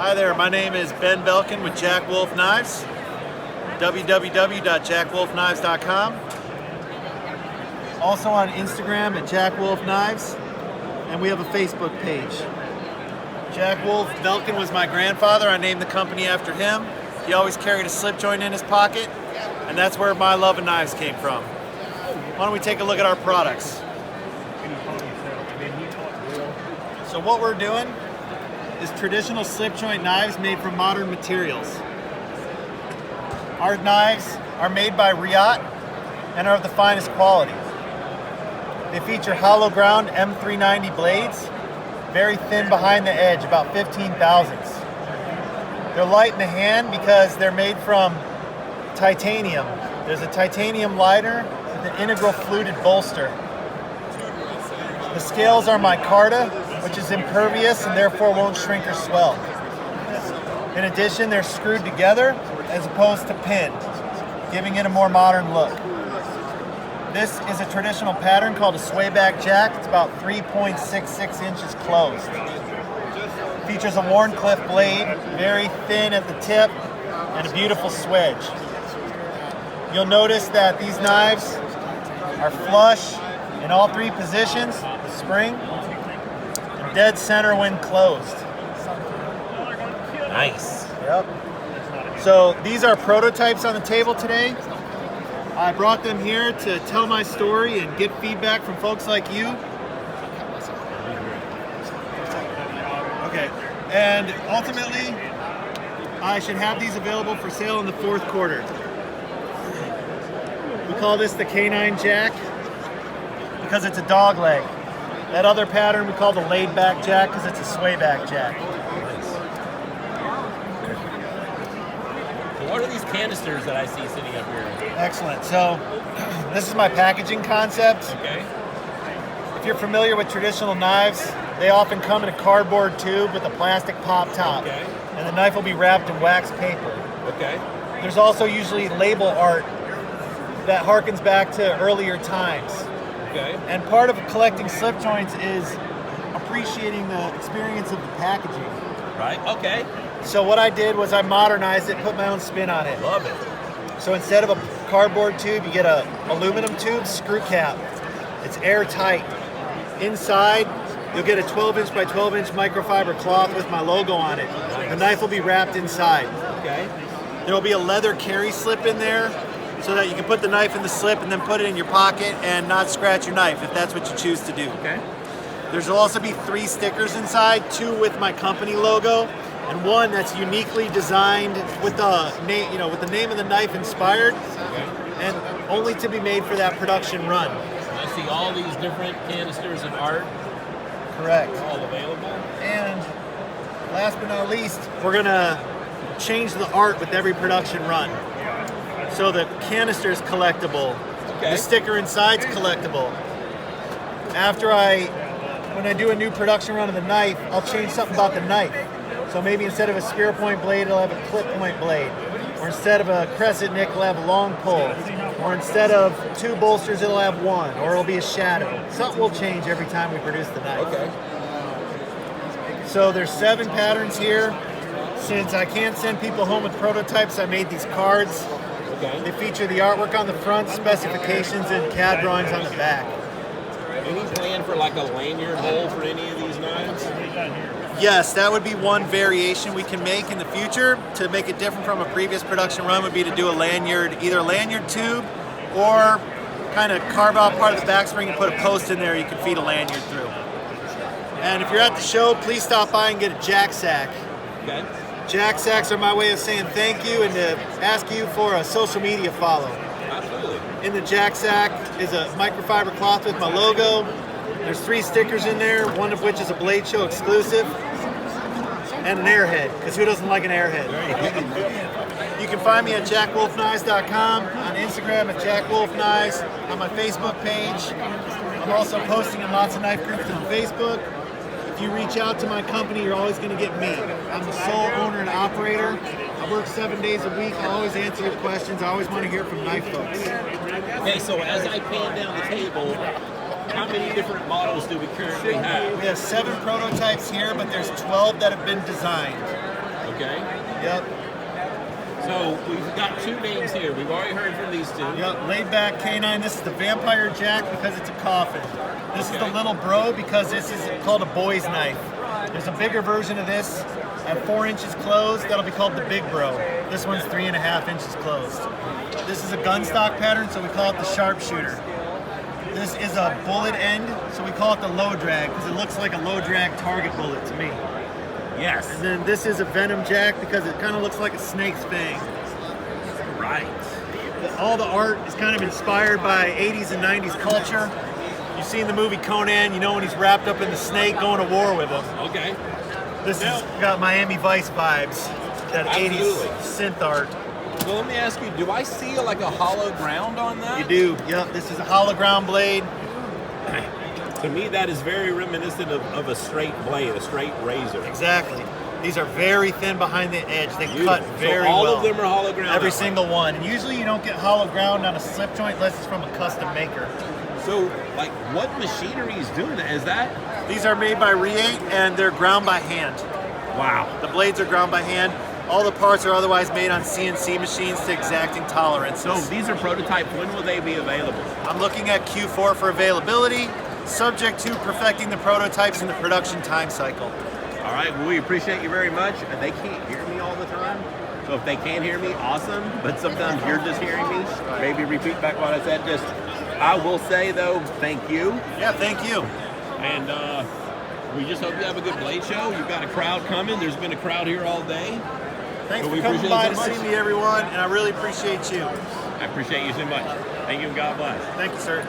Hi there, my name is Ben Belkin with Jack Wolf Knives, www.jackwolfknives.com. Also on Instagram at Jack Wolf Knives, and we have a Facebook page. Jack Wolf Belkin was my grandfather. I named the company after him. He always carried a slip joint in his pocket, and that's where my love of knives came from. Why don't we take a look at our products? So what we're doing is traditional slip joint knives made from modern materials. Our knives are made by Riot and are of the finest quality. They feature hollow ground M390 blades, very thin behind the edge, about 15 thousandths. They're light in the hand because they're made from titanium. There's a titanium liner with an integral fluted bolster. The scales are micarta, which is impervious and therefore won't shrink or swell. In addition, they're screwed together as opposed to pinned, giving it a more modern look. This is a traditional pattern called a swayback jack. It's about 3.66 inches closed. Features a Warncliffe blade, very thin at the tip, and a beautiful swedge. You'll notice that these knives are flush in all three positions, the spring, and dead center when closed. Nice. Yep. So these are prototypes on the table today. I brought them here to tell my story and get feedback from folks like you. Okay, and ultimately, I should have these available for sale in the fourth quarter. We call this the canine jack because it's a dog leg. That other pattern we call the laid back jack because it's a swayback jack. What are these canisters that I see sitting up here? Excellent. So this is my packaging concept. Okay. If you're familiar with traditional knives, they often come in a cardboard tube with a plastic pop top. Okay. And the knife will be wrapped in wax paper. Okay. There's also usually label art that harkens back to earlier times. Okay. And part of collecting slip joints is appreciating the experience of the packaging. Right. Okay. So what I did was I modernized it, put my own spin on it. Love it. So instead of a cardboard tube, you get a aluminum tube screw cap. It's airtight. Inside, you'll get a 12-inch by 12-inch microfiber cloth with my logo on it. The knife will be wrapped inside. Okay. There will be a leather carry slip in there so that you can put the knife in the slip and then put it in your pocket and not scratch your knife if that's what you choose to do. Okay. There's also be 3 stickers inside, 2 with my company logo, and 1 that's uniquely designed with the name, with the name of the knife inspired, and only to be made for that production run. I see all these different canisters of art. Correct. All available. And last but not least, we're gonna change the art with every production run. So the canister's collectible. Okay. The sticker inside's collectible. When I do a new production run of the knife, I'll change something about the knife. So maybe instead of a spear point blade, it'll have a clip point blade. Or instead of a crescent nick, it'll have a long pull. Or instead of 2 bolsters, it'll have 1. Or it'll be a shadow. Something will change every time we produce the knife. Okay. So there's 7 patterns here. Since I can't send people home with prototypes, I made these cards. Okay. They feature the artwork on the front, specifications, and CAD drawings on the back. Any plan for like a lanyard hole for any of these knives? Yes, that would be one variation we can make in the future to make it different from a previous production run would be to do a lanyard, either a lanyard tube or kind of carve out part of the back spring and put a post in there you can feed a lanyard through. And if you're at the show, please stop by and get a jack sack. Okay. Jack sacks are my way of saying thank you and to ask you for a social media follow. Absolutely. In the jack sack is a microfiber cloth with my logo. There's 3 stickers in there, one of which is a Blade Show exclusive, and an airhead, because who doesn't like an airhead? You can find me at jackwolfknives.com, on Instagram at jackwolfknives, on my Facebook page. I'm also posting in lots of knife groups on Facebook. If you reach out to my company, you're always going to get me. I'm the sole owner and operator. I work 7 days a week. I always answer your questions. I always want to hear from knife folks. Okay, so as I pan down the table, how many different models do we currently have? We have 7 prototypes here, but there's 12 that have been designed. Okay. Yep. So we've got two names here. We've already heard from these two. Yep, laid back canine. This is the vampire jack because it's a coffin. This is the little bro because this is called a boy's knife. There's a bigger version of this at 4 inches closed. That'll be called the big bro. This one's 3.5 inches closed. This is a gun stock pattern, so we call it the sharpshooter. This is a bullet end, so we call it the low drag because it looks like a low drag target bullet to me. Yes. And then this is a venom jack because it kind of looks like a snake's fang. Right. All the art is kind of inspired by 80s and 90s culture. You've seen the movie Conan, you know when he's wrapped up in the snake going to war with him. Okay. This has got Miami Vice vibes, that Absolutely. 80s synth art. So let me ask you, do I see like a hollow ground on that? You do, yep. This is a hollow ground blade. To me, that is very reminiscent of a straight blade, a straight razor. Exactly. These are very thin behind the edge. They Beautiful. cut very so all well. of them are hollow ground? Every that way? single one. And usually you don't get hollow ground on a slip joint unless it's from a custom maker. So, like, what machinery is doing that? Is that? These are made by Re8 and they're ground by hand. Wow. The blades are ground by hand. All the parts are otherwise made on CNC machines to exacting tolerances. So these are prototypes. When will they be available? I'm looking at Q4 for availability, subject to perfecting the prototypes in the production time cycle. All right, well, we appreciate you very much. They can't hear me all the time, so if they can hear me, awesome. But sometimes you're just hearing me. Maybe repeat back what I said. Just, I will say though, thank you. Yeah, thank you. And we just hope you have a good blade show. You've got a crowd coming. There's been a crowd here all day. Thanks So for we coming appreciate by it to so see much. me, everyone, and I really appreciate you. I appreciate you so much. Thank you and God bless. Thank you, sir.